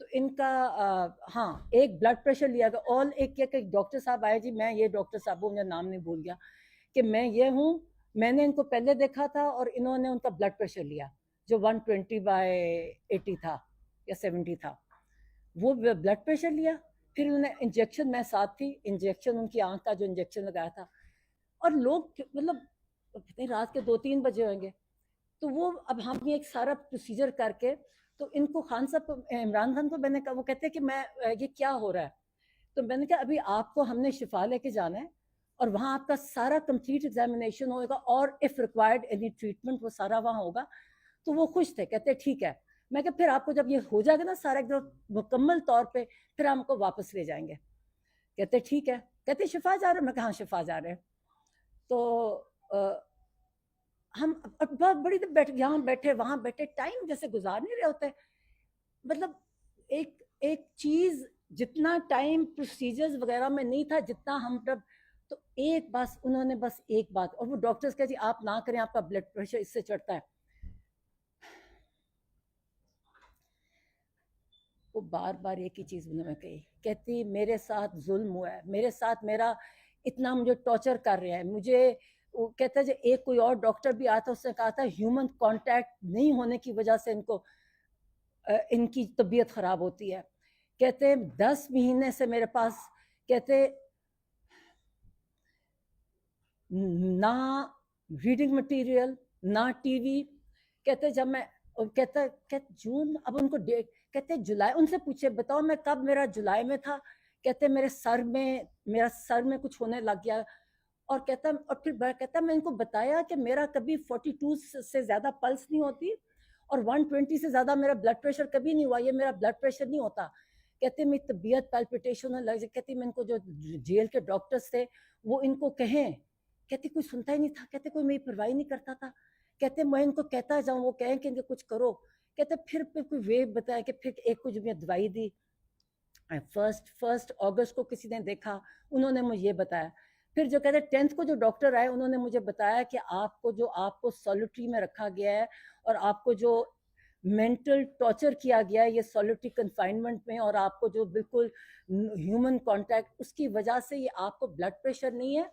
تو ان کا ہاں ایک بلڈ پریشر لیا گیا، اور ایک ڈاکٹر صاحب آئے جی، میں یہ ڈاکٹر صاحب مجھے نام نہیں بھول گیا، کہ میں یہ ہوں، میں نے ان کو پہلے دیکھا تھا اور انہوں نے ان کا بلڈ پریشر لیا جو 120/80 تھا یا 70 تھا، وہ بلڈ پریشر لیا، پھر انہوں نے انجیکشن، میں ساتھ تھی، انجیکشن ان کی آنکھ کا جو انجیکشن لگایا تھا، اور لوگ مطلب کتنی رات کے 2-3 بجے ہوئیں گے، تو وہ اب ہم یہ ایک سارا پروسیجر کر کے، تو ان کو خان صاحب عمران خان کو میں نے کہا، وہ کہتے ہیں کہ میں یہ کیا ہو رہا ہے، تو میں نے کہا ابھی آپ کو ہم نے شفا لے کے جانا ہے اور وہاں آپ کا سارا کمپلیٹ ایگزامینیشن ہوگا اور اف ریکوائرڈ اینی ٹریٹمنٹ وہ سارا وہاں ہوگا. تو وہ خوش تھے, کہتے ٹھیک ہے. میں کہ پھر آپ کو جب یہ ہو جائے گا نا سارا ایک دم مکمل طور پہ, پھر ہم کو واپس لے جائیں گے. کہتے ٹھیک ہے. کہتے شفا جا رہے ہیں؟ میں کہا ہاں شفا جا رہے ہیں. تو ہم بہت بڑی بیٹھ یہاں بیٹھے وہاں بیٹھے, ٹائم جیسے گزار نہیں رہے ہوتے. مطلب ایک چیز جتنا ٹائم پروسیجرز وغیرہ میں نہیں تھا جتنا ہم جب, تو ایک بس انہوں نے بس ایک بات, اور وہ ڈاکٹرز کہتے جی آپ نہ کریں, آپ کا بلڈ پریشر اس سے چڑھتا ہے. وہ بار بار ایک ہی چیز انہوں نے کہی, کہتی میرے ساتھ ظلم ہوا ہے, میرے ساتھ میرا اتنا مجھے ٹارچر کر رہے ہیں. مجھے وہ کہتا ہے جو ایک کوئی اور ڈاکٹر بھی آتا, اس نے کہا تھا ہیومن کانٹیکٹ نہیں ہونے کی وجہ سے ان کو ان کی طبیعت خراب ہوتی ہے. کہتے 10 مہینے سے میرے پاس, کہتے نہ ریڈنگ مٹیریل نہ ٹی وی. کہتے جب میں کہتا جون, اب ان کو ڈیٹ, کہتے جولائی, ان سے پوچھے بتاؤ میں کب, میرا جولائی میں تھا. کہتے میرا سر میں کچھ ہونے لگ گیا. اور کہتا, اور پھر کہتا میں ان کو بتایا کہ میرا کبھی 42 سے زیادہ پلس نہیں ہوتی اور 120 سے زیادہ میرا بلڈ پریشر کبھی نہیں ہوا, یہ میرا بلڈ پریشر نہیں ہوتا. کہتے میری طبیعت پیلپیٹیشن لگ جائے. کہتی میں ان کو جو جیل کے ڈاکٹرز تھے وہ ان کو کہیں, کہتے کوئی سنتا ہی نہیں تھا, کہتے کوئی میری پرواہی نہیں کرتا تھا. کہتے میں ان کو کہتا جاؤں وہ کہیں کہ کچھ کرو. کہتے پھر کوئی ویو بتایا کہ پھر ایک کچھ میں دوائی دی. 1 اگست کو کسی نے دیکھا, انہوں نے مجھے یہ بتایا. پھر جو کہتے 10th کو جو ڈاکٹر آئے انہوں نے مجھے بتایا کہ آپ کو سولیٹری میں رکھا گیا ہے اور آپ کو جو مینٹل ٹارچر کیا گیا ہے یہ سولیٹری کنفائنمنٹ میں, اور آپ کو جو بالکل ہیومن کانٹیکٹ, اس کی وجہ سے یہ آپ کو بلڈ پریشر نہیں ہے,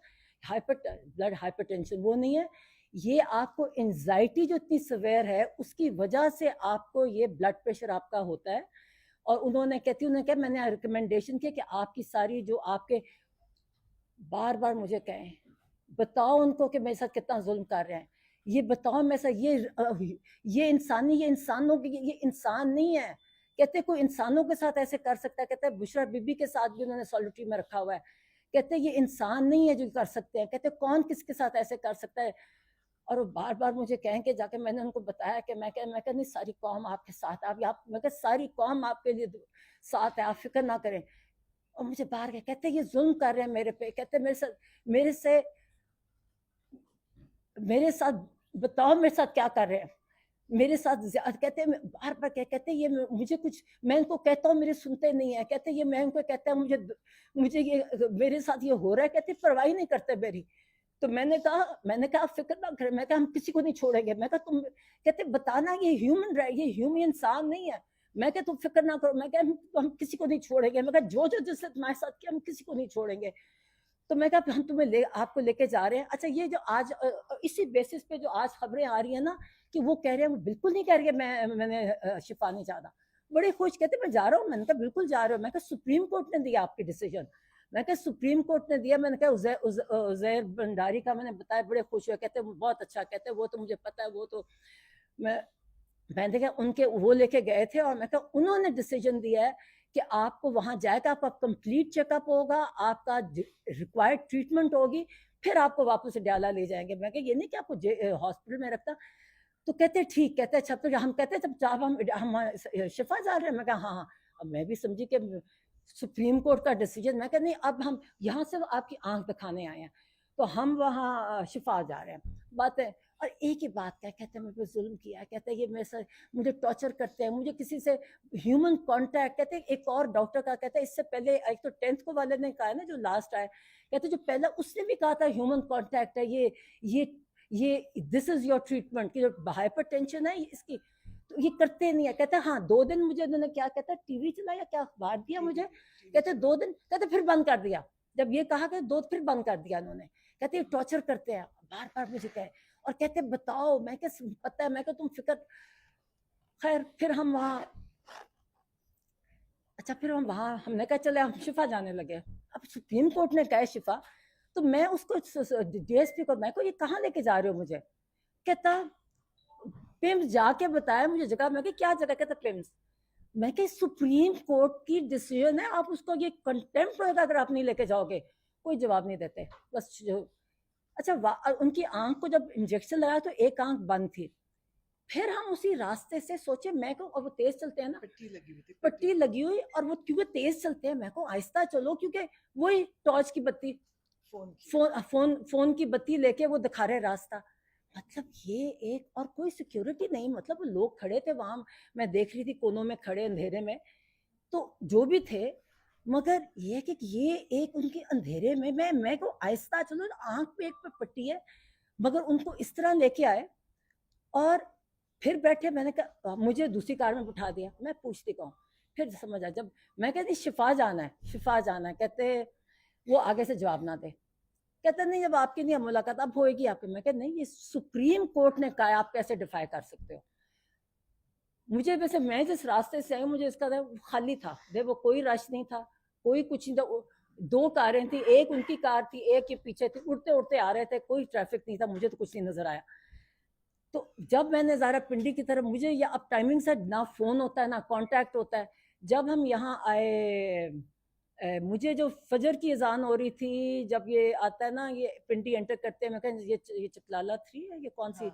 بلڈ ہائپر ٹینشن وہ نہیں ہے, یہ آپ کو انزائٹی جو اتنی سویر ہے اس کی وجہ سے آپ کو یہ بلڈ پریشر آپ کا ہوتا ہے. اور انہوں نے کہا میں نے ریکمنڈیشن کیا کہ آپ کی ساری جو آپ کے, بار بار مجھے کہیں بتاؤ ان کو کہ میرے ساتھ کتنا ظلم کر رہے ہیں, یہ بتاؤ میرے ساتھ, یہ انسانی, یہ انسانوں کی, یہ انسان نہیں ہے. کہتے کوئی انسانوں کے ساتھ ایسے کر سکتا ہے. کہتے بشرا بی بی کے ساتھ بھی انہوں نے سولیٹری میں رکھا ہوا ہے. کہتے یہ انسان نہیں ہے جو کر سکتے ہیں. کہتے کون کس کے ساتھ ایسے کر سکتا ہے. اور وہ بار بار مجھے کہیں کہ جا کے میں نے ان کو بتایا کہ میں نہیں, ساری قوم آپ کے ساتھ, میں کہ ساری قوم آپ کے لیے ساتھ ہے, آپ فکر نہ کریں. اور مجھے باہر گئے, کہتے یہ ظلم کر رہے ہیں میرے پہ. کہتے میرے ساتھ بتاؤ میرے ساتھ کیا کر رہے ہیں, میرے ساتھ کہتے ہیں بار بار کہتے یہ مجھے کچھ, میں ان کو کہتا ہوں میرے سنتے نہیں ہیں. کہتے یہ میں ان کو کہتا ہوں مجھے یہ میرے ساتھ یہ ہو رہا ہے. کہتے پرواہی نہیں کرتے میری. تو میں نے کہا آپ فکر نہ کریں, میں کہا ہم کسی کو نہیں چھوڑیں گے. میں کہا تم, کہتے بتانا یہ ہیومن انسان نہیں ہے. میں کہا تم فکر نہ کرو, میں کہا ہم کسی کو نہیں چھوڑیں گے. میں کہا جو جس سے تمہارے ساتھ کیا ہم کسی کو نہیں چھوڑیں گے. تو میں کہا ہم تمہیں آپ کو لے کے جا رہے ہیں. اچھا یہ جو آج اسی بیسس پہ جو آج خبریں آ رہی ہیں نا کہ وہ کہہ رہے ہیں, وہ بالکل نہیں کہہ رہے میں نے شفا نہیں چاہتا. بڑے خوش, کہتے میں جا رہا ہوں. میں نے کہا بالکل جا رہے ہو. میں کہا سپریم کورٹ نے دیا آپ کی ڈیسیجن. میں کہا سپریم کورٹ نے دیا. میں نے کہا عزیر بنڈاری کا میں نے بتایا, بڑے خوش ہوئے. کہتے بہت اچھا. کہتے وہ تو مجھے پتا ہے, وہ تو میں نے کہا ان کے وہ لے کے گئے تھے, اور میں کہا انہوں نے ڈیسیجن دیا ہے کہ آپ کو وہاں جائے گا, آپ کا کمپلیٹ چیک اپ ہوگا, آپ کا ریکوائرڈ ٹریٹمنٹ ہوگی, پھر آپ کو واپس ڈیالہ لے جائیں گے. میں کہا یہ نہیں کہ آپ کو ہاسپٹل میں رکھتا. تو کہتے ٹھیک. کہتے اچھا پھر ہم کہتے جب ہم شفا جا رہے ہیں. میں کہا ہاں. اب میں بھی سمجھی کہ سپریم کورٹ کا ڈیسیجن. میں کہا نہیں, اب ہم یہاں سے آپ کی آنکھ دکھانے آئے ہیں, تو ہم وہاں شفا جا رہے ہیں. باتیں, اور ایک ہی بات کہتے ہیں مجھ پہ ظلم کیا ہے. کہتے ہیں یہ میرے ساتھ مجھے ٹارچر کرتے ہیں, مجھے کسی سے ہیومن کانٹیکٹ. کہتے ہیں ایک اور ڈاکٹر کا, کہتے ہیں اس سے پہلے ایک تو 10th کو والے نے کہا ہے نا جو لاسٹ آئے, کہتے جو پہلا اس نے بھی کہا تھا ہیومن کانٹیکٹ ہے, یہ دس از یور ٹریٹمنٹ, کہ جو ہائپر ٹینشن ہے اس کی. تو یہ کرتے نہیں ہے. کہتے ہاں 2 دن مجھے انہوں نے کیا کہتا ٹی وی چلایا, کیا اخبار دیا مجھے, کہتے 2 دن, کہتے پھر بند کر دیا. جب یہ کہا کہ 2 پھر بند کر دیا انہوں نے. کہتے یہ ٹارچر کرتے ہیں بار بار مجھے کہے, اور کہتے بتاؤ. میں کہ پتہ ہے, میں کہ تم فکر. خیر پھر ہم وہاں, اچھا پھر ہم وہاں, ہم نے کہا چلے ہم شفا جانے لگے. اب سپریم کورٹ نے کہا شفا, تو میں اس کو ڈی ایس پی کو, میں کو یہ کہاں لے کے جا رہے ہو مجھے. کہتا پیمز جا کے بتایا مجھے جگہ. میں کہ کیا جگہ. کہتا پیمز. میں کہ سپریم کورٹ کی ڈیسیژن ہے, آپ اس کو یہ کنٹمپٹ ہوگا اگر آپ نہیں لے کے جاؤ گے. کوئی جواب نہیں دیتے بس. اچھا ان کی آنکھ کو جب انجیکشن لگایا تو ایک آنکھ بند تھی. پھر ہم اسی راستے سے سوچے, میں کو اور وہ تیز چلتے ہیں نا, پٹی لگی ہوئی, اور وہ کیونکہ تیز چلتے ہیں, میں کو آہستہ چلو, کیونکہ وہی ٹارچ کی بتی, فون کی بتی لے کے وہ دکھا رہے راستہ. مطلب یہ ایک, اور کوئی سیکیورٹی نہیں, مطلب لوگ کھڑے تھے وہاں, میں دیکھ رہی تھی کونوں میں کھڑے اندھیرے میں, تو جو بھی تھے. مگر یہ کہ یہ ایک ان کے اندھیرے میں کو آہستہ چلو, آنکھ پہ ایک پہ پٹی ہے, مگر ان کو اس طرح لے کے آئے اور پھر بیٹھے. میں نے کہا مجھے دوسری کار میں بٹھا دیا. میں پوچھتی کہوں, پھر سمجھ آ, جب میں کہتی شفا جانا ہے, شفا جانا ہے, کہتے وہ آگے سے جواب نہ دے. کہتے نہیں جب آپ کی نہیں ملاقات اب ہوئے گی آپ کی. میں کہتے نہیں, یہ سپریم کورٹ نے کہا, آپ کیسے ڈیفائی کر سکتے ہو. مجھے ویسے, میں جس راستے سے آئی مجھے اس کا خالی تھا, وہ کوئی رش نہیں تھا, کوئی کچھ نہیں تھا. 2 کاریں تھیں, ایک ان کی کار تھی, ایک کے پیچھے تھی, اڑتے اڑتے آ رہے تھے, کوئی ٹریفک نہیں تھا, مجھے تو کچھ نہیں نظر آیا. تو جب میں نے ظاہرہ پنڈی کی طرف, مجھے یہ اب ٹائمنگ سے نہ فون ہوتا ہے نہ کانٹیکٹ ہوتا ہے. جب ہم یہاں آئے, مجھے جو فجر کی اذان ہو رہی تھی, جب یہ آتا ہے نا, یہ پنڈی انٹر کرتے ہیں, میں کہا یہ چکلالہ 3 ہے, یہ کون سی,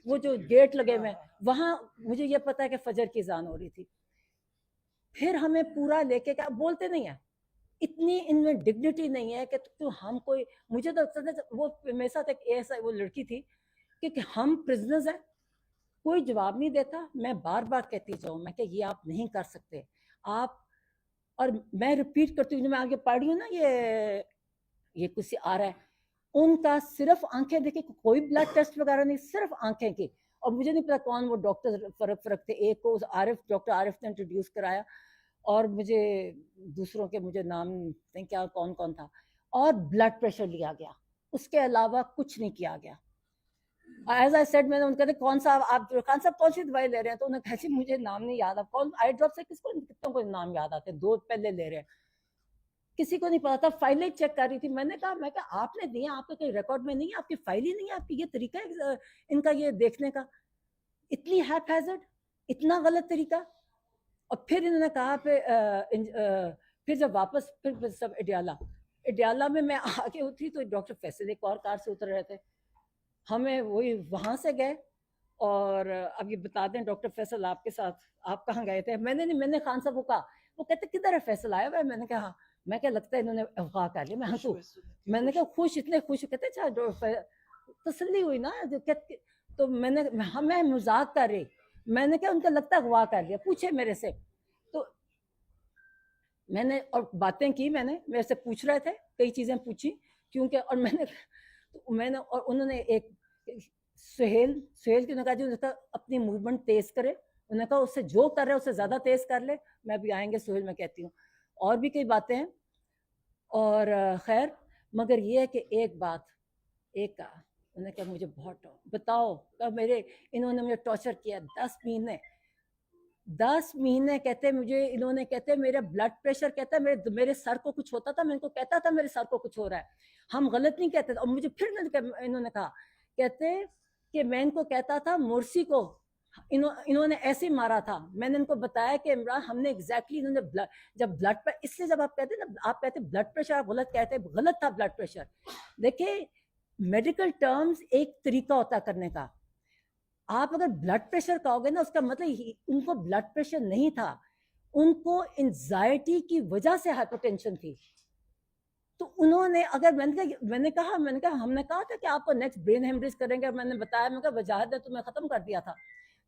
وہ جو گیٹ لگے ہوئے ہیں وہاں, مجھے یہ پتا ہے کہ فجر کی اذان ہو رہی تھی. پھر ہمیں پورا لے کے, کیا بولتے نہیں ہیں, اتنی ان میں ڈگنیٹی نہیں ہے کہ ہم کوئی, مجھے تو وہ میرے ساتھ ایک ایسا وہ لڑکی تھی کہ ہم پرزنرز ہیں, کوئی جواب نہیں دیتا. میں بار بار کہتی جاؤں, میں کہ یہ آپ نہیں کر سکتے آپ. اور میں ریپیٹ کرتی ہوں, جو میں آگے پڑھ رہی ہوں نا, یہ کچھ آ رہا ہے, ان کا صرف آنکھیں دیکھیں, کوئی بلڈ ٹیسٹ وغیرہ نہیں, صرف آنکھیں کی. اور مجھے نہیں پتا کون وہ ڈاکٹر فرق تھے, ایک کو ڈاکٹر عارف نے انٹروڈیوس کرایا, اور مجھے دوسروں کے مجھے نام نہیں کیا کون تھا, اور بلڈ پریشر لیا گیا, اس کے علاوہ کچھ نہیں کیا گیا. ایز آئی سیڈ, میں نے ان کو کہا کون سا آپ خان صاحب کون سی دوائی لے رہے ہیں, تو انہوں نے کہا جی مجھے نام نہیں یاد, اب کون آئی ڈراپ سے کتنوں کو نام یاد آتے ہیں, 2 پہلے لے رہے ہیں, کسی کو نہیں پتا تھا. فائلیں چیک کر رہی تھی, میں نے کہا آپ نے دیا, آپ کے کوئی ریکارڈ میں نہیں ہے, آپ کی فائل ہی نہیں ہے, آپ کی یہ طریقہ ہے ان کا یہ دیکھنے کا, اتنی ہیپ ہیزرڈ, اتنا غلط طریقہ. اور پھر انہوں نے کہا پھر جب واپس پھر سب اڈیالہ میں میں آگے اتری, تو ڈاکٹر فیصل ایک اور کار سے اتر رہے تھے, ہمیں وہی وہاں سے گئے. اور اب یہ بتا دیں ڈاکٹر فیصل آپ کے ساتھ, آپ کہاں گئے تھے. میں نے خان صاحب کو کہا, وہ کہتے کدھر ہے فیصل آیا ہوا ہے. میں نے کہا میں کیا لگتا ہے انہوں نے اغوا کر لیا. میں نے کہا خوش, اتنے خوش, کہتے اچھا تسلی ہوئی نا. تو میں مذاق کر رہی, میں نے کہا ان کا لگتا ہے اغوا کر لیا, پوچھے میرے سے. تو میں نے اور باتیں کی, میں نے میرے سے پوچھ رہے تھے, کئی چیزیں پوچھی, کیونکہ اور میں نے اور انہوں نے ایک سہیل کی نے کہا جی اپنی موومنٹ تیز کرے. انہوں نے کہا اس سے جو کر رہے اس سے زیادہ تیز کر لے. میں ابھی آئیں گے سہیل, میں کہتی ہوں, اور بھی کئی باتیں ہیں. اور خیر, مگر یہ ہے کہ ایک بات, ایک کہا انہوں نے کہا مجھے بہت بتاؤ, انہوں نے مجھے ٹارچر کیا 10 مہینے کہتے مجھے, انہوں نے کہتے میرا بلڈ پریشر, کہتا ہے میرے سر کو کچھ ہوتا تھا, میں ان کو کہتا تھا میرے سر کو کچھ ہو رہا ہے, ہم غلط نہیں کہتے. اور مجھے پھر انہوں نے کہا, کہتے کہ میں ان کو کہتا تھا مرسی کو انہوں نے ایسے مارا تھا. میں نے ان کو بتایا کہ عمران ہم نے ایگزیکٹلی, انہوں نے جب بلڈ پر, اس لیے جب آپ کہتے ہیں نا, آپ کہتے بلڈ پریشر, آپ غلط کہتے, غلط تھا بلڈ پریشر. دیکھیں میڈیکل ٹرمز ایک طریقہ ہوتا کرنے کا. آپ اگر بلڈ پریشر کہو گے نا, اس کا مطلب ان کو بلڈ پریشر نہیں تھا, ان کو انزائٹی کی وجہ سے ہائپر ٹینشن تھی. تو انہوں نے اگر میں نے کہا ہم نے کہا تھا کہ آپ کو نیکسٹ برین ہیمریج کریں گے, میں نے بتایا, میں کہا وجاہت نے تمہیں ختم کر دیا تھا.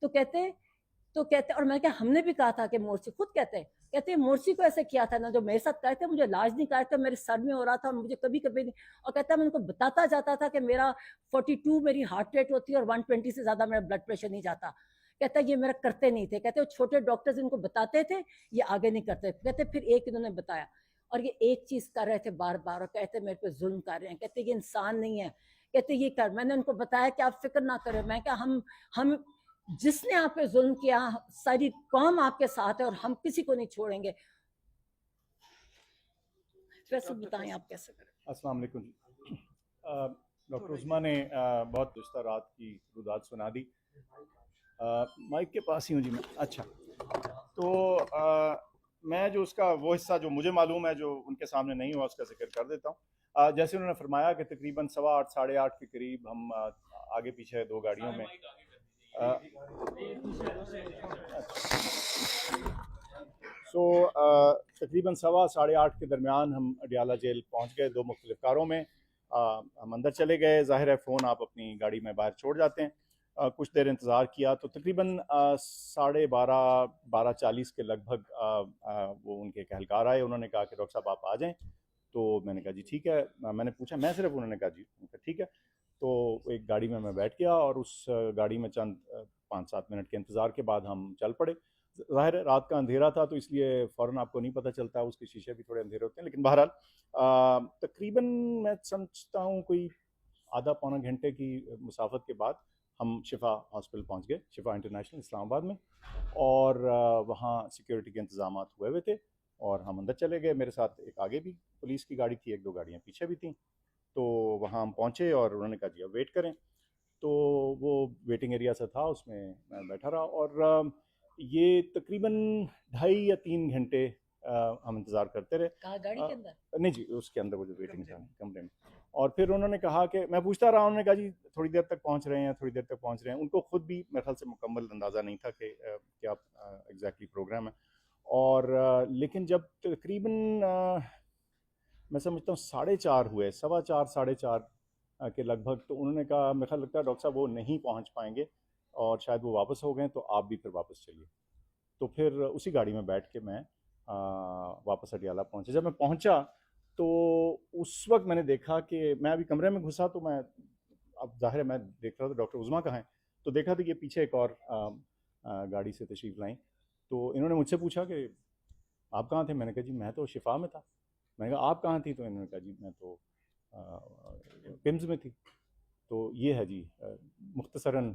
تو کہتے اور میں کہا ہم نے بھی کہا تھا کہ مورسی, خود کہتے مورسی کو ایسے کیا تھا نا, جو میرے ساتھ کہتے مجھے علاج نہیں کر تھا, میرے سر میں ہو رہا تھا, مجھے کبھی نہیں. اور کہتا میں ان کو بتاتا جاتا تھا کہ میرا 42 میری ہارٹ ریٹ ہوتی ہے, اور 120 سے زیادہ میرا بلڈ پریشر نہیں جاتا. کہتا ہے یہ میرا کرتے نہیں تھے, کہتے وہ چھوٹے ڈاکٹرز ان کو بتاتے تھے, یہ آگے نہیں کرتے. کہتے پھر ایک انہوں نے بتایا اور یہ ایک چیز کر رہے تھے بار بار, اور کہتے میرے پہ ظلم کر رہے ہیں, کہتے یہ انسان نہیں ہے, کہتے یہ کر. میں نے ان کو بتایا کہ آپ فکر نہ کریں, میں کہا ہم جس نے آپ پہ ظلم کیا ساری قوم آپ کے ساتھ ہے اور ہم کسی کو نہیں چھوڑیں گے. ویسے بتائیں آپ کیسے کریں. السلام علیکم جی. ڈاکٹر عظمیٰ نے بہت گزشتہ رات کی رودات سنا دی. مائک کے پاس ہی ہوں جی میں. اچھا, تو میں جو اس کا وہ حصہ جو مجھے معلوم ہے جو ان کے سامنے نہیں ہوا اس کا ذکر کر دیتا ہوں. جیسے انہوں نے فرمایا کہ تقریباً 8:15 ساڑھے 8 کے قریب ہم آگے پیچھے 2 گاڑیوں میں تقریباً 8:15 کے درمیان ہم اڈیالہ جیل پہنچ گئے 2 مختلف کاروں میں. ہم اندر چلے گئے. ظاہر ہے فون آپ اپنی گاڑی میں باہر چھوڑ جاتے ہیں. کچھ دیر انتظار کیا تو تقریباً 12:30 12:40 کے لگ بھگ وہ ان کے ایک اہلکار آئے. انہوں نے کہا کہ ڈاکٹر صاحب آپ آ جائیں. تو میں نے کہا جی ٹھیک ہے. میں نے پوچھا میں صرف, انہوں نے کہا جی ٹھیک ہے. تو ایک گاڑی میں بیٹھ گیا اور اس گاڑی میں چند 5-7 منٹ کے انتظار کے بعد ہم چل پڑے. ظاہر ہے رات کا اندھیرا تھا تو اس لیے فوراً آپ کو نہیں پتہ چلتا, اس کے شیشے بھی تھوڑے اندھیرے ہوتے ہیں. لیکن بہرحال تقریباً میں سمجھتا ہوں کوئی آدھا پونا گھنٹے کی مسافت کے بعد ہم شفا ہاسپٹل پہنچ گئے, شفا انٹرنیشنل اسلام آباد میں. اور وہاں سیکیورٹی کے انتظامات ہوئے ہوئے تھے اور ہم اندر چلے گئے. میرے ساتھ ایک آگے بھی پولیس کی گاڑی تھی, 1-2 گاڑیاں پیچھے بھی تھیں. تو وہاں ہم پہنچے اور انہوں نے کہا جی اب ویٹ کریں. تو وہ ویٹنگ ایریا سے تھا, اس میں میں بیٹھا رہا اور یہ تقریباً 2.5 یا 3 گھنٹے ہم انتظار کرتے رہے. کہاں گاڑی کے اندر؟ نہیں جی, اس کے اندر وہ جو ویٹنگ تھا کمرے میں. اور پھر انہوں نے کہا کہ میں پوچھتا رہا, انہوں نے کہا جی تھوڑی دیر تک پہنچ رہے ہیں, تھوڑی دیر تک پہنچ رہے ہیں. ان کو خود بھی میرے خیال سے مکمل اندازہ نہیں تھا کہ کیا ایگزیکٹلی پروگرام ہے. اور لیکن جب تقریباً میں سمجھتا ہوں 4:30 ہوئے, 4:15 4:30 کے لگ بھگ, تو انہوں نے کہا میرے خیال لگتا ہے ڈاکٹر صاحب وہ نہیں پہنچ پائیں گے اور شاید وہ واپس ہو گئے, تو آپ بھی پھر واپس چلیے. تو پھر اسی گاڑی میں بیٹھ کے میں واپس اڈیالہ پہنچا. جب میں پہنچا تو اس وقت میں نے دیکھا کہ میں ابھی کمرے میں گھسا, تو میں اب ظاہر ہے میں دیکھ رہا تھا ڈاکٹر عظمیٰ کہاں ہیں, تو دیکھا تو یہ پیچھے ایک اور گاڑی سے تشریف لائیں. تو انہوں نے مجھ سے پوچھا کہ آپ کہاں تھے. میں نے کہا جی میں تو شفا میں تھا. میں نے کہا آپ کہاں تھی؟ تو انہوں نے کہا جی میں تو پمز میں تھی. تو یہ ہے جی مختصراً.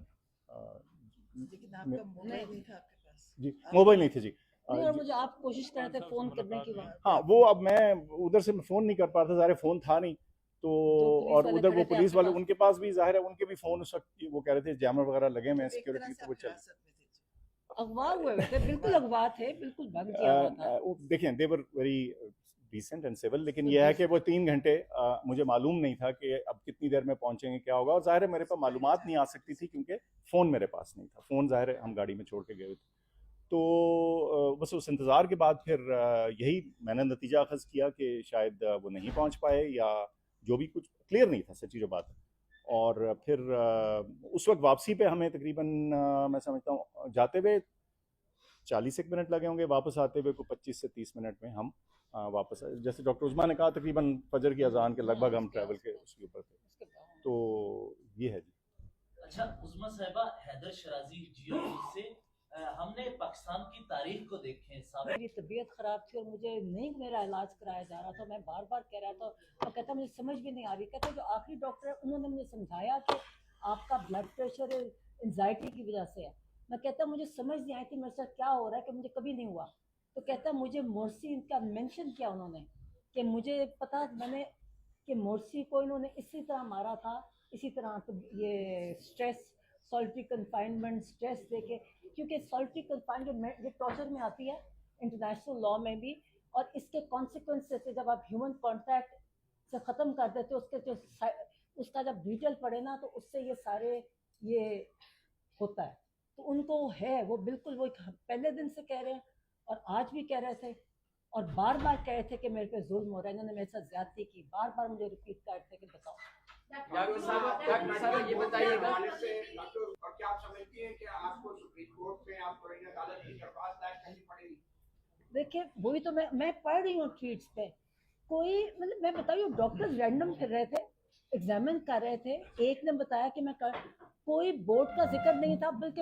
لیکن آپ کا موبائل نہیں تھا آپ کے پاس؟ جی موبائل نہیں تھے جی. اور مجھے آپ کوشش کر رہے تھے فون کرنے کی وہاں. ہاں وہ اب میں ادھر سے فون نہیں کر پا تھا, ظاہر فون تھا نہیں. تو اور ادھر وہ پولیس والے ان کے پاس بھی ظاہر ہے ان کے بھی فون اس وقت وہ کہہ رہے تھے جیمر وغیرہ لگے ہوئے ہیں سیکیورٹی, تو وہ چل اغوا ہوئے تھے, بالکل اغوا تھے, بالکل بند کیا ہوا تھا. دیکھیں they were very decent and civil, لیکن یہ ہے کہ وہ 3 گھنٹے مجھے معلوم نہیں تھا کہ اب کتنی دیر میں پہنچیں گے, کیا ہوگا. اور ظاہر ہے میرے پاس معلومات نہیں آ سکتی تھی کیونکہ فون میرے پاس نہیں تھا. فون ظاہر ہے ہم گاڑی میں چھوڑ کے گئے تھے. تو بس اس انتظار کے بعد پھر یہی میں نے نتیجہ اخذ کیا کہ شاید وہ نہیں پہنچ پائے, یا جو بھی کچھ کلیئر نہیں تھا سچی جو بات ہے. اور پھر اس وقت واپسی پہ ہمیں تقریباً میں سمجھتا ہوں جاتے ہوئے 40 منٹ لگے ہوں گے, واپس آتے ہوئے کو 25 سے 30 منٹ میں ہم واپس آئے. جیسے ڈاکٹر عظمیٰ نے کہا تقریباً فجر کی اذان کے لگ بھگ ہم ٹریول کے اس کے اوپر تھے. تو یہ ہے جی. اچھا عظمیٰ صاحبہ, حیدر شرازی جیو سے ہم نے پاکستان کی تاریخ کو دیکھیں. میری طبیعت خراب تھی اور مجھے نہیں میرا علاج کرایا جا رہا تھا. میں بار بار کہہ رہا تھا اور کہتا مجھے سمجھ بھی نہیں آ رہی. کہتے جو آخری ڈاکٹر ہے انہوں نے مجھے سمجھایا کہ آپ کا بلڈ پریشر انزائٹی کی وجہ سے ہے. میں کہتا مجھے سمجھ نہیں آئی تھی میرے ساتھ کیا ہو رہا ہے کہ مجھے کبھی نہیں ہوا. تو کہتا مجھے مورسی کا مینشن کیا انہوں نے کہ مجھے پتا میں نے کہ مورسی کو انہوں نے اسی طرح مارا تھا, اسی طرح یہ stress solitary confinement stress they کے, کیونکہ سالٹری کنفائنمنٹ یہ ٹارچر میں آتی ہے انٹرنیشنل لاء میں بھی. اور اس کے کانسیکوینسز سے جب آپ ہیومن کانٹیکٹ سے ختم کر دیتے اس کے جو اس کا جب ڈیٹیل پڑے نا تو اس سے یہ سارے یہ ہوتا ہے. تو ان کو ہے وہ بالکل وہ پہلے دن سے کہہ رہے ہیں اور آج بھی کہہ رہے تھے اور بار بار کہہ رہے تھے کہ میرے پہ ظلم ہو رہا ہے, انہوں نے میرے ساتھ زیادتی کی. بار بار مجھے ریپیٹ کرتے کہ بتاؤ. ڈاکٹر صاحب یہ بتائیے گا اور کیا آپ سمجھتی ہیں کہ آپ کو سپریم کورٹ میں آپ کو عدالت کی درخواست دائر کرنی پڑے گی؟ دیکھیں وہی تو میں پڑھ رہی ہوں ٹویٹس پہ. کوئی مطلب میں بتائیے ڈاکٹر رینڈم پھر رہے تھے, ایگزامن کر رہے تھے. ایک نے بتایا کہ میں کوئی بورڈ کا ذکر نہیں تھا, بلکہ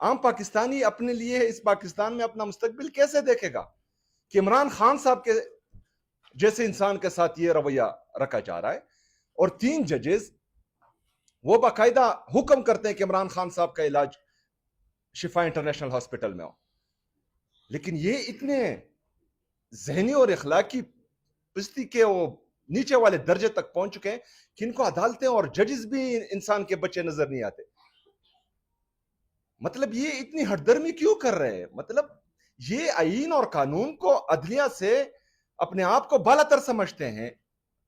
عام پاکستانی اپنے لیے اس پاکستان میں اپنا مستقبل کیسے دیکھے گا کہ عمران خان صاحب کے جیسے انسان کے ساتھ یہ رویہ رکھا جا رہا ہے؟ اور 3 ججز وہ باقاعدہ حکم کرتے ہیں کہ عمران خان صاحب کا علاج شفا انٹرنیشنل ہاسپٹل میں ہو، لیکن یہ اتنے ذہنی اور اخلاقی پستی کے وہ نیچے والے درجے تک پہنچ چکے ہیں کہ ان کو عدالتیں اور ججز بھی انسان کے بچے نظر نہیں آتے. مطلب یہ اتنی ہٹ درمی کیوں کر رہے ہیں؟ مطلب یہ آئین اور قانون کو عدلیہ سے اپنے آپ کو بالا تر سمجھتے ہیں.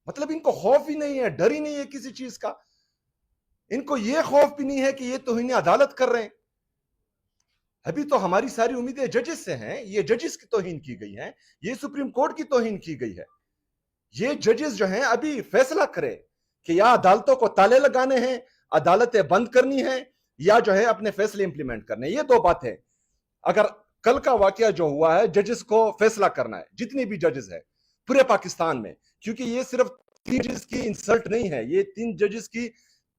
مطلب ان کو خوف ہی نہیں ہے، ڈر ہی نہیں ہے کسی چیز کا. ان کو یہ خوف بھی نہیں ہے کہ یہ توہین عدالت کر رہے ہیں. ابھی تو ہماری ساری امیدیں ججز سے ہیں. یہ ججز کی توہین کی گئی ہیں، یہ سپریم کورٹ کی توہین کی گئی ہے. یہ ججز جو ہیں ابھی فیصلہ کرے کہ یا عدالتوں کو تالے لگانے ہیں، عدالتیں بند کرنی ہیں، یا جو ہے اپنے فیصلے امپلیمنٹ کرنے ہیں. یہ 2 باتیں. اگر کل کا واقعہ جو ہوا ہے ججز کو فیصلہ کرنا ہے، جتنی بھی ججز ہے پورے پاکستان میں، کیونکہ یہ صرف 3 ججز کی انسلٹ نہیں ہے، یہ 3 ججز کی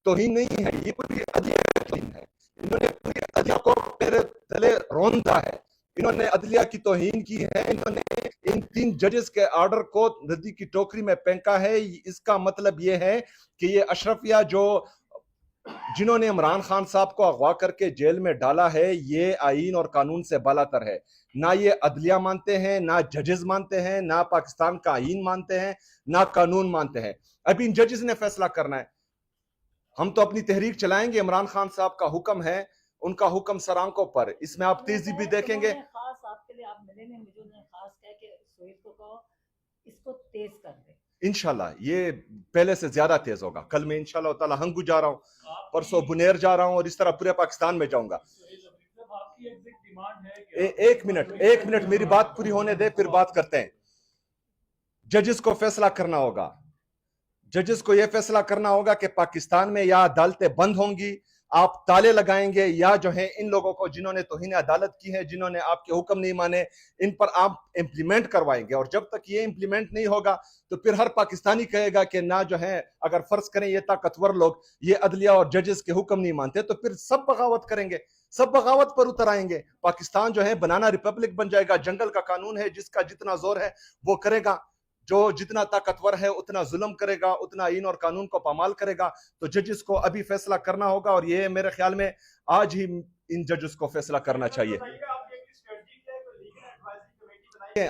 توہین نہیں ہے، یہ پوری عدلیہ کی توہین ہے. انہوں نے پوری عدلیہ کو میرے تلے روندا ہے. انہوں نے عدلیہ کی توہین کی ہے. انہوں نے ان 3 ججز کے آرڈر کو ردی کی ٹوکری میں پھینکا ہے. اس کا مطلب یہ ہے کہ یہ اشرفیہ جنہوں نے عمران خان صاحب کو اغوا کر کے جیل میں ڈالا ہے، یہ آئین اور قانون سے بالا تر ہے. نہ یہ عدلیہ مانتے ہیں، نہ ججز مانتے ہیں، نہ پاکستان کا آئین مانتے ہیں، نہ قانون مانتے ہیں. ابھی ان ججز نے فیصلہ کرنا ہے. ہم تو اپنی تحریک چلائیں گے. عمران خان صاحب کا حکم ہے، ان کا حکم سر آنکھوں پر. اس میں آپ تیزی بھی دیکھیں گے. خاص آپ کے لیے آپ ملے نہیں، مجھے انہوں نے خاص کہا کہ سہیل کو کہو اس کو تیز کر دے. انشاءاللہ یہ پہلے سے زیادہ تیز ہوگا. کل میں انشاءاللہ تعالی ہنگو جا رہا ہوں، پرسوں بنیر جا رہا ہوں، اور اس طرح پورے پاکستان میں جاؤں گا. ایک منٹ میری بات پوری ہونے دے، پھر بات کرتے ہیں. ججز کو فیصلہ کرنا ہوگا. ججز کو یہ فیصلہ کرنا ہوگا کہ پاکستان میں یا عدالتیں بند ہوں گی، آپ تالے لگائیں گے، یا جو ہے ان لوگوں کو جنہوں نے توہین عدالت کی ہے، جنہوں نے آپ کے حکم نہیں مانے، ان پر آپ امپلیمنٹ کروائیں گے. اور جب تک یہ امپلیمنٹ نہیں ہوگا تو پھر ہر پاکستانی کہے گا کہ نہ جو ہے، اگر فرض کریں یہ طاقتور لوگ یہ عدلیہ اور ججز کے حکم نہیں مانتے تو پھر سب بغاوت کریں گے، سب بغاوت پر اتر آئیں گے. پاکستان جو ہے بنانا ریپبلک بن جائے گا. جنگل کا قانون ہے، جس کا جتنا زور ہے وہ کرے گا. جو جتنا طاقتور ہے اتنا ظلم کرے گا، اتنا آئین اور قانون کو پامال کرے گا. تو ججز کو ابھی فیصلہ کرنا ہوگا، اور یہ میرے خیال میں آج ہی ان ججز کو فیصلہ کرنا چاہیے.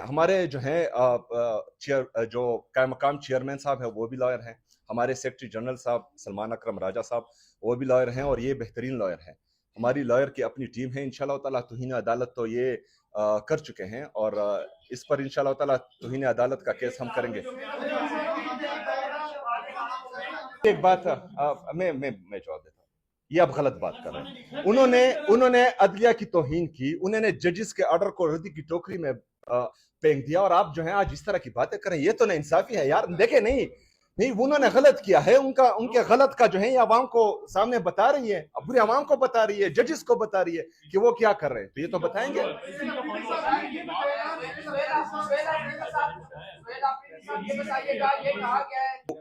ہمارے جو ہیں جو قائم مقام چیئرمین صاحب ہیں وہ بھی لائر ہیں. ہمارے سیکرٹری جنرل صاحب سلمان اکرم راجہ صاحب وہ بھی لائر ہیں، اور یہ بہترین لائر ہیں. ہماری لائر کی اپنی ٹیم ہے. انشاءاللہ تعالیٰ توہین عدالت تو یہ کر چکے ہیں، اور اس پر انشاءاللہ تعالیٰ توہین عدالت کا کیس ہم کریں گے. ایک بات میں جواب دیتا ہوں. یہ آپ غلط بات کر رہے ہیں. انہوں نے عدلیہ کی توہین کی، انہوں نے ججز کے آرڈر کو ردی کی ٹوکری میں پھینک دیا، اور آپ جو ہیں آج اس طرح کی باتیں کریں، یہ تو نا انصافی ہے یار. دیکھیں نہیں انہوں نے غلط کیا ہے. ان کے غلط کا جو ہے یہ عوام کو سامنے بتا رہی ہے، پورے عوام کو بتا رہی ہے، ججز کو بتا رہی ہے کہ وہ کیا کر رہے ہیں. تو یہ تو بتائیں گے.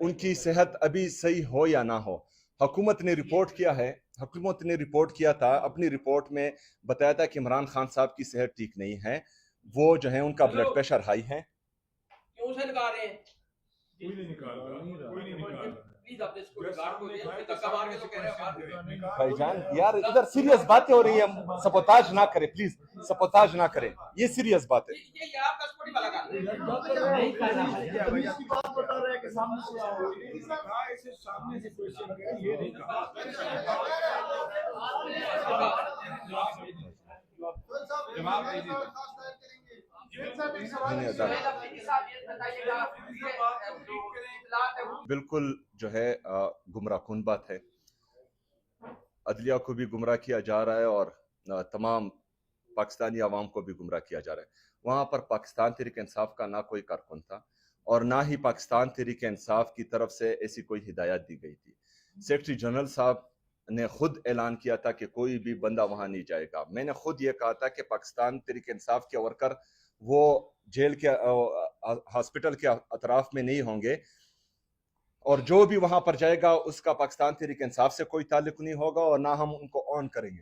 ان کی صحت ابھی صحیح ہو یا نہ ہو، حکومت نے رپورٹ کیا ہے. حکومت نے رپورٹ کیا تھا، اپنی رپورٹ میں بتایا تھا کہ عمران خان صاحب کی صحت ٹھیک نہیں ہے. وہ جو ہے ان کا بلڈ پریشر ہائی ہے. کیوں سے نکال رہے ہیں؟ کوئی نہیں نکال رہا. پلیز آپ اس کو ریکارڈ کو دیں. دھکا مار کے تو کہہ رہے ہیں بھائی جان یار ادھر سیریس باتیں ہو رہی ہیں، سپوتاج نہ کریں پلیز، سپوتاج نہ کریں. یہ سیریس بات ہے. یہ آپ کا سپورٹی والا کام ہے. سامنے سے کوشچن کر یہ نہیں کہا. جواب بالکل جو ہے گمراہ کن بات ہے. عدلیہ کو بھی گمراہ کیا جا رہا ہے، اور تمام پاکستانی عوام کو بھی گمراہ کیا جا رہا ہے. وہاں پر پاکستان تحریک انصاف کا نہ کوئی کارکن تھا، اور نہ ہی پاکستان تحریک انصاف کی طرف سے ایسی کوئی ہدایت دی گئی تھی. سیکرٹری جنرل صاحب نے خود اعلان کیا تھا کہ کوئی بھی بندہ وہاں نہیں جائے گا. میں نے خود یہ کہا تھا کہ پاکستان تحریک انصاف کے ورکر وہ جیل کے ہاسپٹل کے اطراف میں نہیں ہوں گے، اور جو بھی وہاں پر جائے گا اس کا پاکستان تحریک انصاف سے کوئی تعلق نہیں ہوگا، اور نہ ہم ان کو آن کریں گے.